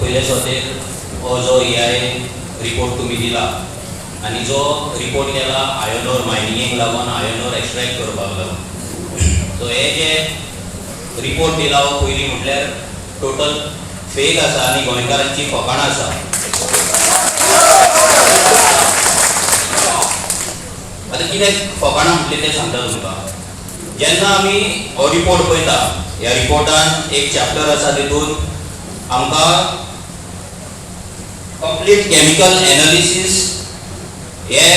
पयले सुवातेर हो जो AI रिपोर्ट तुम्ही दिला आणि जो रिपोर्ट केला आयर्न ओर मायनिंगेक लागून आयर्न ओर एक्सट्रॅक्ट करपाक लागून सो हे जे रिपोर्ट दिला हो पयलीं म्हटल्यार टोटल फेक आसा आनी गोंयकारांची फकाणां आसा. आतां कित्याक फकाणां म्हटली तें सांगता तुमकां. जेन्ना आमी हो रिपोर्ट पळयता ह्या रिपोर्टान एक चॅप्टर आसा तितून आमकां कंप्लीट केमिकल एनालिसीस हे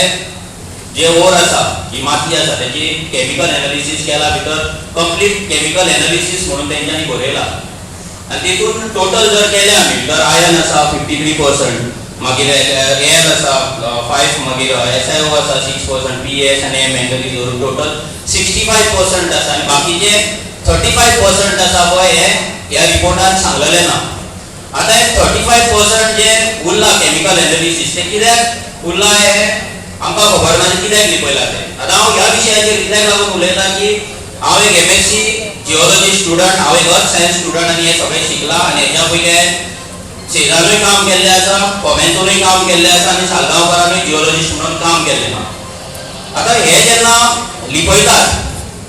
जे ओर आसा जी माती आसा तेची केमिकल एनालिसीस केला भितर कंप्लीट केमिकल एनालिसीस म्हणून तेंच्यांनी बरयला आनी तितून टोटल जर केले आमी तर आयर्न आसा 53%, मागीर एयर आसा 5, मागीर SiO आसा 6%, PS आनी मँगनीज धरून टोटल 65% आसा आनी बाकीचे 35% आसा पळय हे ह्या रिपोर्टान सांगलेले ना. आता हे 35% जे उरला केमिकल एनालिसीस ते कित्याक उरला हे आमकां खबर ना कित्याक लिपयला ते. आता हांव ह्या विशयाचेर कित्याक लागून उलयता की हांव एक MSc जिओलॉजी स्टुडंट, हांव एक अर्थ सायन्स स्टुडंट आनी हे सगळें शिकला आनी हेच्या पयले शेजारूय काम केल्लें आसा, फोमेंतूनय काम केल्लें आसा आनी सालगांवकारानूय जिओलॉजिस्ट म्हणून काम केल्लें आहा. आता हे जेन्ना लिपयतात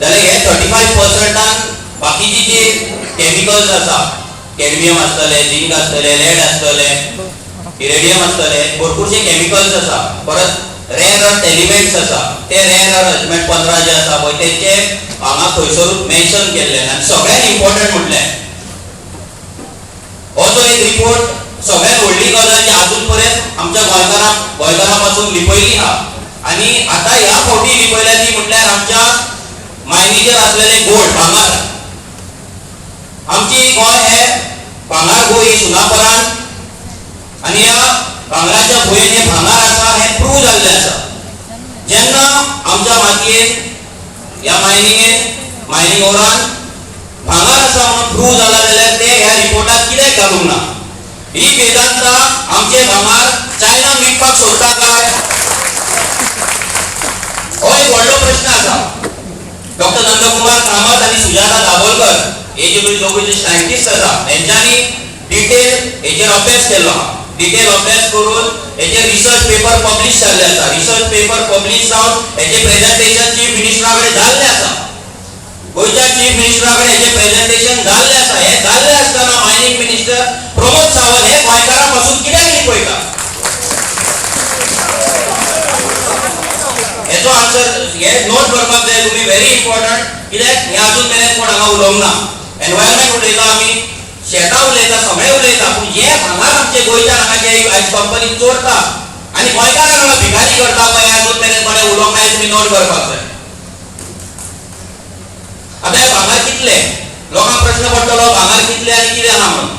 जाल्यार हे 35%आन बाकीची जी केमिकल्स आसा कॅडमियम आसतले, झिंक आसतले, लेड आसतले, इरेडियम आसतले, भरपूरशे केमिकल्स आसा. परत रेअर अर्थ एलिमेंट्स आसा ते रेअर अर्थ एलिमेंट 15 जे आसा पळय तेचे हांगा खंयसरूच मेन्शन केल्ले ना. सगळ्यात इम्पॉर्टंट म्हटलें हो जो एक रिपोर्ट सगळ्यात व्हडली गजाल जी अजून पर्यंत आमच्या गोंयकारां पासून लिपयली हा आनी आतां ह्या फावटी लिपयल्या ती म्हटल्यार आमच्या मायनीचेर आसलेले गोल्ड भांगर. आमची गोंय हे भांगर गोंय सुनापरान आनी ह्या भांगराच्या भुंयेन हे भांगर आसा हे प्रूव जाल्लें आसा. जेन्ना आमच्या मातयेन ह्या मायनिंग ओरान भांगर आसा म्हणून प्रूव जाला जाल्यार ते ह्या रिपोर्टात कित्याक घालूंक ना. ही वेदांता आमचे भांगर चायनाक विकपाक सोदता काय हो एक व्हडलो प्रश्न आसा. डॉक्टर नंदकुमार कामत आनी सुजाता दाबोलकर हे जे दोघे जे सायंटिस्ट आसा तेंच्यांनी डिटेल हेचेर अभ्यास केल्लो आहा. डिटेल अभ्यास करून हेचे रिसर्च पेपर पब्लिश जाल्ले आसा. रिसर्च पेपर पब्लिश जावन हेचे प्रेझेंटेशन चीफ मिनिस्टरा कडेन जाल्लें आसा. गोंयच्या चीफ मिनिस्टरा कडेन हेचे प्रेझेंटेशन जाल्लें आसा. हे जाल्लें आसतना मायनिंग मिनिस्टर प्रमोद सावंत हे गोंयकारां पासून कित्याक लिपयता हेचो आन्सर हे नोट करपाक जाय तुमी. व्हेरी इम्पॉर्टंट कित्याक हे अजून मेरेन कोण हांगा उलोवंक ना. एनवायरमेंट उलयता आमी, शेतां उलयता, सगळें उलयता, पूण जे भांगर आमचे गोंयच्यान हांगा जे आयज कंपनी चोरता आनी गोंयकारांक हांगा भिकारी करता पळय हे अजून मेरेन कोणें उलोवंक ना. तुमी नोट करपाक जाय. आता हे भांगर कितले लोकांक प्रश्न पडटलो भांगर कितले आनी कितें आहा म्हणून.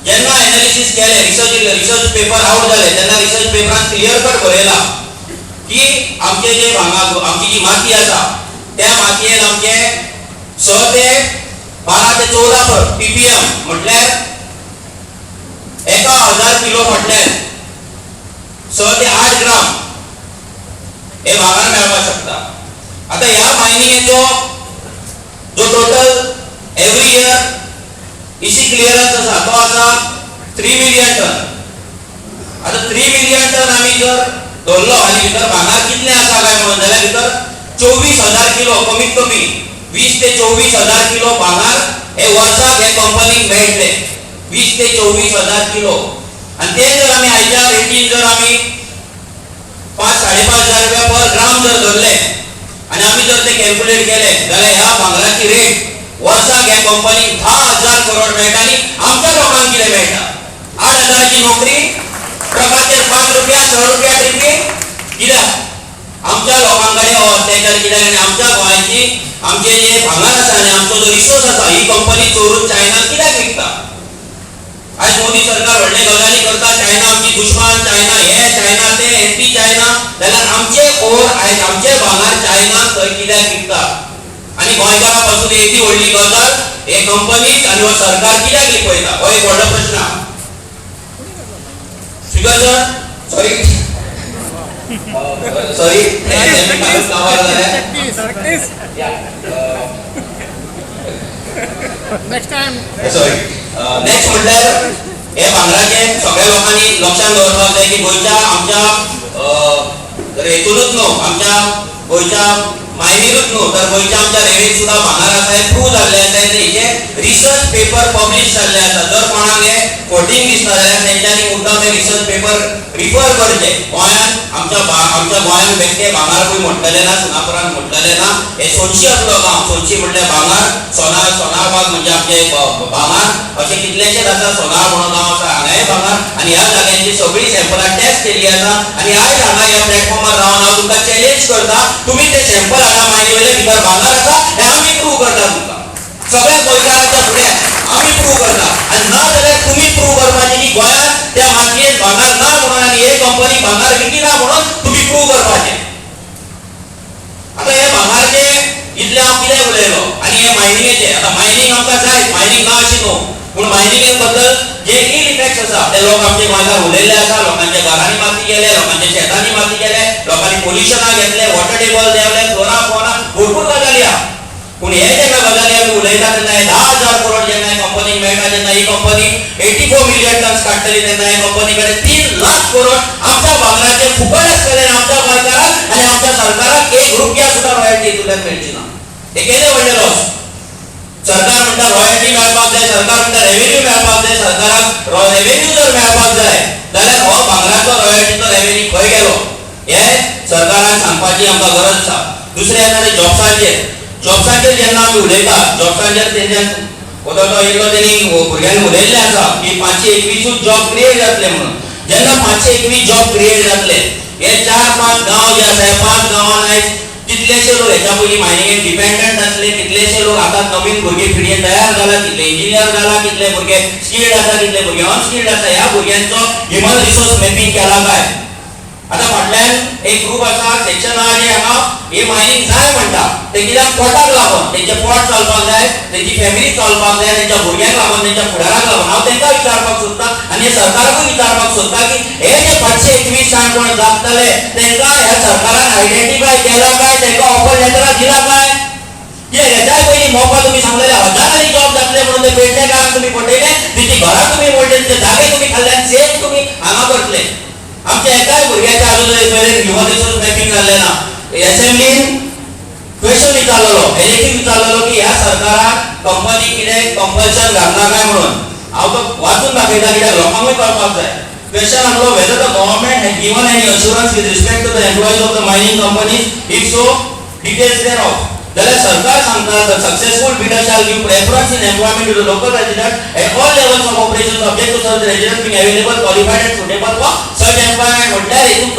जेन्ना एनालिसीस केले रिसर्च पेपर आउट जाले तेन्ना रिसर्च पेपरान क्लियर कट बरयला की आमचे जे भांगर आमची जी माती आसा त्या मातयेन आमचे 6 ते 12 ते 14 ppm म्हटल्यार 1000 किलो म्हटल्यार 6 ते 8 ग्राम हे भांगर मेळपाक शकता. आता ह्या मायनिंगेचो जो टोटल एवरी इयर इसी क्लियरन्स आसा तो आसा 3 मिलियन टन. आता 3 मिलियन टन आमी जर धरलो आनी भितर भांगर कितले आसा काय म्हणून जाल्यार भितर 24,000 किलो कमीत कमी 20 ते 24,000 किलो भांगर हे वर्साक हे कंपनीक मेळटले. 20 ते 24,000 किलो आनी ते जर आमी आयच्या रेटीन जर आमी 5-5.5 रुपया पर ग्राम जर धरले आनी आमी जर ते कॅल्क्युलेट केले जाल्यार ह्या भांगराची रेट वर्साक ह्या कंपनीक 10,000 करोड मेळटा आनी आमच्या लोकांक कितें मेळटा 8,000 ची नोकरी ट्रकाचेर 5 रुपया 6 रुपया टिपी. कित्याक आमच्या लोकांक कडेन हो अत्याचार कित्याक आनी आमच्या गोंयची आमचे जे भांगर आसा आनी आमचो जो रिसोर्स आसा ही कंपनी चोरून चायनाक कित्याक विकता. आयज मोदी सरकार व्हडले गजाली करता चायना आमची दुश्मन, चायना हे चायना ते एंटी चायना जाल्यार आमचे ओर आयज आमचे भांगर चायनाक थंय कित्याक विकता आनी गोंयकारां पासून येदी व्हडली गजाल हे कंपनीक आनी हो सरकार कित्याक लिपयता हो एक व्हडलो प्रश्न आहा. Speaker sir sorry next time sorry next म्हटल्यार हे भांगराचे सगळ्या लोकांनी लक्षात दवरपाक जाय की गोंयच्या आमच्या हेतूनच न्हू आमच्या गोंयच्या मायनीरूच न्हू तर गोंयच्या आमच्या रेवेक सुद्धा भांगार आसा हे प्रूव जाल्ले आसा तेजे रिसर्च पेपर पब्लिश जाल्ले आसा जर कोणाक हे फोटींग दिसता जाल्यार तेंच्यांनी मुद्दाम हे रिसर्च पेपर रिफर करचे गोंयांत आमच्या गोंयांत बेश्टे भांगार म्हटलेले ना सुनापरांत म्हटलेले ना हे सोनशी असलो गांव सोनशी म्हटल्यार भांगार सोनारबाग म्हणजे आमचे भांगार असे कितलेशेच आसा सोनार म्हणून गांव आसा हांगाय भांगार आनी ह्या जाग्यांची सगळी सॅम्पलां टेस्ट केली आसा आनी आयज हांगा ह्या प्लॅटफॉर्मार रावन हांव तुमकां चॅलेंज करता तुमी ते सॅम्पल हांगा मायनी वयले भितर भांगार आसा हे आमी प्रूव करता तुमकां सगळ्या गोंयकारांच्या फुड्यान आमी प्रूव करता आनी ना जाल्यार तुमी प्रूव करपाचें की गोंयांत त्या मातयेंत भांगार ना म्हणून आनी हे कंपनी भांगार विकिना म्हणून तुमी प्रूव करपाचें आता हे भांगारचे इतले हांव कितें उलयलो आनी हे मायनिंगेचे आता मायनिंग आमकां जाय मायनिंग ना अशी न्हू पूण मायनिंगे बद्दल जे इल इफेक्ट्स आसा ते लोक आमचे गोंयकार उलयल्ले आसा लोकांच्या घरांनी माती गेले लोकांच्या शेतांनी माती गेले लोकांनी पोल्युशनाक घेतले वॉटर टेबल देंवले फ्लोरा फोना भरपूर गजाली आहा पूण हे जेन्ना गजाली आमी उलयता तेन्ना 10,000 करोड जेन्ना कंपनीक मेळटा तेन्ना ही कंपनी 84 मिलियन टन्स काडटली तेन्ना हे कंपनी कडेन 3 लाख करोड आमच्या भांगराचे फुकट आसतले आमच्या गोंयकाराक आनी आमच्या सरकाराक एक रुपया सुद्धा रॉयल्टी हितूंतल्यान मेळची ना हे केले व्हडले लॉस सरकार म्हणटा रॉयल्टी मेळपाक जाय सरकार म्हणटा रेव्हेन्यू मेळपाक जाय सरकाराक रेव्हेन्यू जर मेळपाक जाय जाल्यार हो भांगराचो रॉयल्टीचो रेव्हेन्यू खंय गेलो हे सरकारान सांगपाची आमकां गरज आसा दुसरें येता ते जॉब्साचेर जेन्ना आमी उलयता जॉब्साचेर तेंच्यान तो इल्लो तेणी भुरग्यांनी उलयल्लें आसा की 521 जॉब क्रिएट जातले म्हणून जेन्ना 521 जॉब क्रिएट जातले हे 4-5 गांव जे आसा 5 गांवांत आयज कितलेशे लोक हेच्या पयलीं मायनिंगेक डिपेंडंट आसले कितलेशे लोक आतां नवीन भुरगे पिडयेन तयार जाला कितले इंजिनियर जाला कितले भुरगे स्किल्ड आसा कितले भुरगे अनस्किल्ड आसा ह्या भुरग्यांचो ह्युमन रिसोर्स मॅपिंग केला काय आता फाटल्यान एक ग्रुप आसा सेक्शन आहा जे हांगा हे मायनिंग जाय म्हणटा ते कित्याक पोटाक लागून तेंचे पोट चलपाक जाय तेंची फॅमिली चलपाक जाय तेंच्या भुरग्यांक लागून तेंच्या फुडाराक लागून हांव तेंकां विचारपाक सोदता आनी सरकाराकूय विचारपाक सोदता की हे जे 521 जाण कोण जातले तेंकां ह्या सरकारान आयडेंटिफाय केला काय तेंकां ऑफर लेटरां दिला काय जे हेच्या पयलीं मोपा तुमी सांगलेले हजारांनी जॉब जातले म्हणून ते पेडणेकारांक तुमी पटयले तेची घरां तुमी मोडले ते जागे तुमी खाल्ल्यान सेम तुमी हांगा करतले आमच्या एकाय भुरग्याच्या आजूबाजूला ह्युमन रिसोर्स मॅपिंग जाल्लें ना असेंब्लीन क्वेश्चन विचारलेलो इलेक्टीव विचारलेलो की ह्या सरकारान कंपनी कितें कंपल्शन घालना काय म्हणून हांव तो वाचून दाखयता कित्याक लोकांकूय कळपाक जाय क्वेश्चन आहलो whether the government has given any assurance with respect to the employees of the mining companies if so details thereof जाल्यार सरकार सांगता the successful bidder shall give preference in employment to the local resident at all levels of operation subject to such resident being available qualified and suitable for such employment म्हटल्यार हितून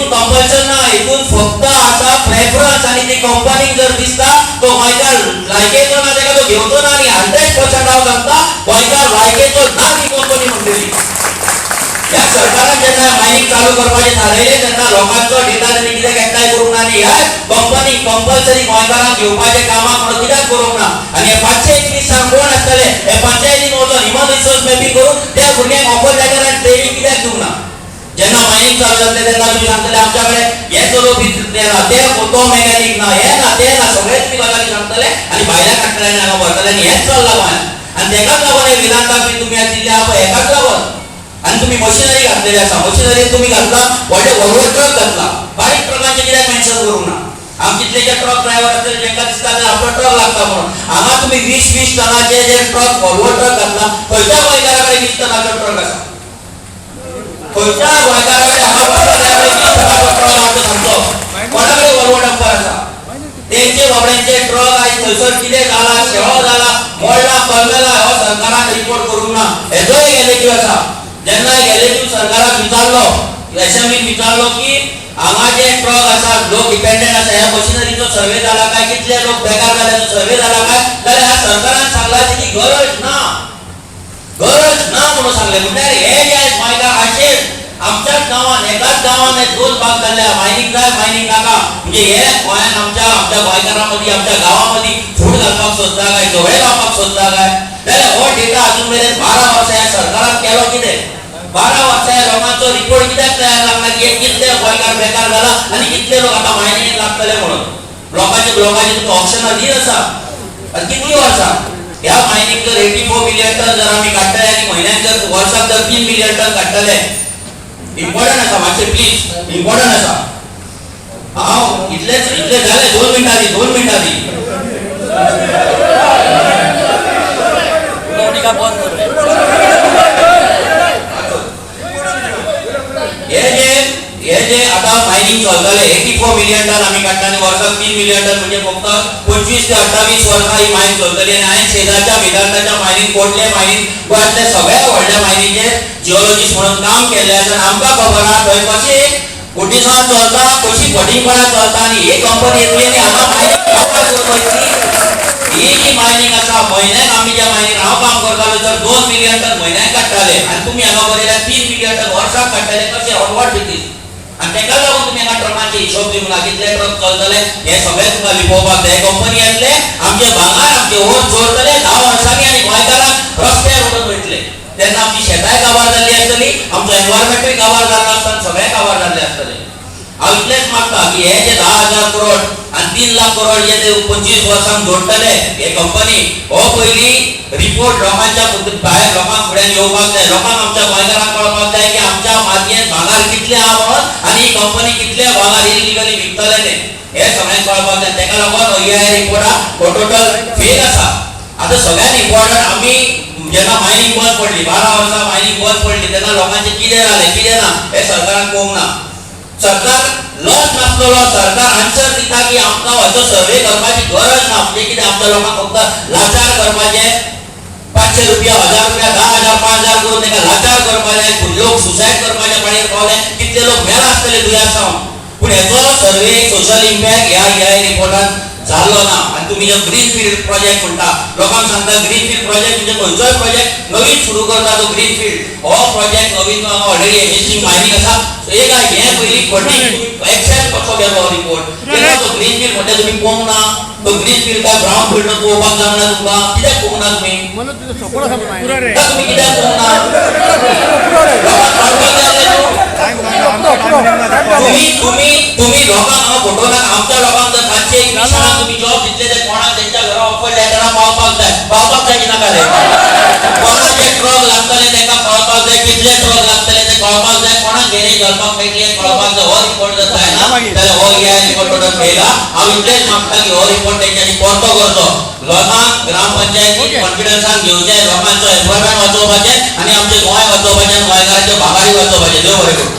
compulsion ना हितून फक्त आसा preference आनी ती कंपनीक जर दिसता तो गोंयकार लायकेचो ना तेका तो घेवचो ना आनी 100% हांव सांगता गोंयकार लायकेचो ना ती कंपनी म्हणटली ह्या सरकारान जेन्ना मायनिंग चालू करपाचें थारायलें तेन्ना लोकांचो डेटा तेणी कित्याक एकठांय करूंक ना आनी ह्या कंपनी कंपल्सरी गोंयकारांक घेवपाचें कामाक म्हणून कित्याक करूंक ना आनी हे 521 जाण कोण आसतले हे पंचायतीन वचून ह्युमन रिसोर्स मॅपिंग करून त्या भुरग्यांक ऑफर लेटर आनी ट्रेनिंग कित्याक दिवंक ना जेन्ना मायनिंग चालू जातलें तेन्ना तुमी सांगतले आमच्या कडेन हे चलोवपी ना ते तो मॅकॅनीक ना हे ना ते ना सगळे तुमी गजाली सांगतले आनी भायल्या काडटल्यांनी हांगा व्हरतले आनी हेच चल्लां गोंयांत आनी तेकाच लागून हे विधानसभा तुमी आज दिल्ले आहा पळय हेकाच लागून आनी तुमी मशिनरी घातलेली आसा मशिनरी तुमी घातला व्हडले व्हडले ट्रक घातला बारीक ट्रकांचे कित्याक मेन्शन करूंक ना हांव कितलेशे ट्रक ड्रायव्हर आसतले जेंकां दिसता आपलो ट्रक लागता म्हणून हांगा तुमी 20-20 टनाचे जे ट्रक व्हडलो ट्रक घातला खंयच्या गोंयकारा कडेन 20 टनाचो ट्रक आसा खंयच्या गोंयकारा कडेन हांगा कोणा कडेन व्हडलो डंपर आसा तेंचे बाबड्यांचे ट्रक आयज थंयसर कितें जाला शेळो जाला मोडला कलमेला हो सरकारान रिपोर्ट करूंक ना हेजोय गॅलेटिव्ह आसा जेन्ना गॅलेटिव्ह सरकाराक विचारलो असेंब्लीन विचारलो की हांगा जे ट्रक आसा लोक डिपेंडंट आसा ह्या मशिनरीचो सर्वे जाला काय कितले लोक बेकार जाल्याचो सर्वे जाला काय जाल्यार ह्या सरकारान सांगला तेची गरज ना म्हणून सांगले म्हटल्यार हे जे गोंयकार आशेन आमच्याच गांवांत एकाच गांवांत हे 2 भाग जाल्ले मायनिंग जाय मायनिंग नाका म्हणजे हे गोंयांत आमच्या गोंयकारां मदीं आमच्या गांवां मदीं फूट घालपाक सोदता काय दोळे लावपाक सोदता काय जाल्यार हो डेटा अजून मेरेन 12 वर्सां ह्या सरकारान केलो कितें 12 वर्सां ह्या लोकांचो रिपोर्ट कित्याक तयार लागला की कितले गोंयकार बेकार जाला आनी कितले लोक आतां मायनिंगेक लागतले म्हणून लोकांचे तुका ऑप्शनां दीन आसा कितलीं वर्सां ह्या मायनीक जर 84 मिलियन टन जर आम्ही काढतले आणि महिन्याक जर वर्षाक जर 3 मिलियन टन काढतले, इम्पॉर्टंट आसा मातशें प्लीज, इम्पॉर्टंट आसा. हांव इतले झाले 2 मिनिटां दी. हे जे आता मायनिंग चलतले 84 मिलियन टन आम्ही काढता आणि वर्षाक 3 मिलियन टन म्हणजे फक्त 25 ते 28 वर्सां ही मायनिंग चलतली. आणि हांवें शेजारच्या वेदांताच्या मायनिंग कोटले मायनिंग गोंयांतल्या सगळ्या व्हडल्या मायनिंगचे जिओलॉजिस्ट म्हणून काम केल्ले आसा. आमकां खबर आहा थंय कशें कोटिसां चलता, कशी फटींगपणां चलता आणि ही कंपनी येतली आणि हांगा मायनिंग ही जी मायनिंग आसा म्हयन्याक आमी ज्या मायनिंग हांव काम करतालो तर 2 मिलियन टन म्हयन्याक काडटाले आणि तुमी हांगा बरयल्यार 3 मिलियन टन वर्साक काडटाले. कशें व्हॉट इट इज? आणि तेका लागून तुमी हांगा ट्रकांचे हिशोब दिवंक ना कितले ट्रक चलतले हे सगळे तुमकां लिपोवपाक जाय. कंपनी येतले आमचे भांगार आमचे ओर चोरतले 10 वर्सांनी आणि गोंयकारांक रस्त्यार उडोवन वयतले. तेन्ना आमची शेताय काबार जाल्ली आसतली, आमचो एनवायरमेंटूय काबार जाल्लो आसता, सगळे काबार जाल्ले आसतले. हांव इतलेंच मागता की हे जे 10,000 करोड आणि 3 लाख करोड जे ते 25 वर्सांक जोडटले हे कंपनी, हो पयली रिपोर्ट लोकांच्या भायर लोकांक फुड्यान येवपाक जाय. लोकांक आमच्या गोंयकारांक कळपाक जाय की आमच्या मातयेंत भांगार कितले आहा म्हणून आणि ही कंपनी कितले भांगार इलिगली विकतले ते हे सगळ्यांक कळपाक जाय. तेका लागून ह्या रिपोर्टाक हो टोटल फेल आसा. आता सगळ्यात इम्पॉर्टंट आम्ही जेन्ना मायनिंग बंद पडली 12 वर्सां मायनिंग बंद पडली तेन्ना लोकांचे कितें जालें कितें ना हे सरकारान पळोवंक ना. सरकार लॉस नासलो, सरकार आन्सर दिता की आमकां हाचो सर्वे करपाची गरज ना. म्हणजे कितें आमच्या लोकांक फक्त लाचार करपाचे 500 रुपया 1000 रुपया 10,000 5,000 करून तेका लाचार करपाचे. लोक सुसायड करपाच्या पाळयेर पावले, कितले लोक मेला आसतले दुयेंसां. पूण हेचो सर्वे सोशल इम्पॅक्ट ह्या रिपोर्टान जाल्लो ना. आणि तुम्ही जो ग्रीन फील्ड प्रोजेक्ट म्हणटा लोकांक सांगता ग्रीन फील्ड प्रोजेक्ट म्हणजे खंयचोय प्रोजेक्ट नवीन सुरू करता तो ग्रीन फील्ड हो प्रोजेक्ट नवीन ऑलरेडी एक्झिस्टिंग मायनिंग आसा. एक हे पयली फंडिंग एक्सेप्ट कसो गेलो रिपोर्ट केन्ना तो ग्रीन फील्ड म्हणजे तुम्ही पळोवंक ना. तो ग्रीन फील्ड काय ब्राऊन फील्ड पळोवपाक जावना तुमकां कित्याक पळोवंक ना तुम्ही तुम्ही कित्याक पळोवंक ना? तुम्ही लोकांक फोटो नाका आमच्या लोकांक जर 501 मिशनाक तुम्ही जॉब दितले ते कोणाक त्यांच्या घरा ऑफरले त्यांना पावपाक जाय की नाका रे? कोणाचे ट्रक लागतले तेका कळपाक जाय, कितले ट्रक लागतले ते कळपाक जाय, कोणाक गॅरेज घालपाक मेळटले कळपाक जाय. हो रिपोर्ट जर जायना जाल्यार हो ह्या रिपोर्ट टोटल फेल आहा. हांव इतलेंच मागता की हो रिपोर्ट तेंच्यांनी परतो करचो. लोकांक ग्रामपंचायतीक कॉन्फिडन्सान घेवचें, लोकांचो एन्वायरमेंट वाचोवपाचें आणि आमचे गोंय वाचोवपाचें, गोंयकारांचे भागारी वाचोवपाचें. देव बरें करूं.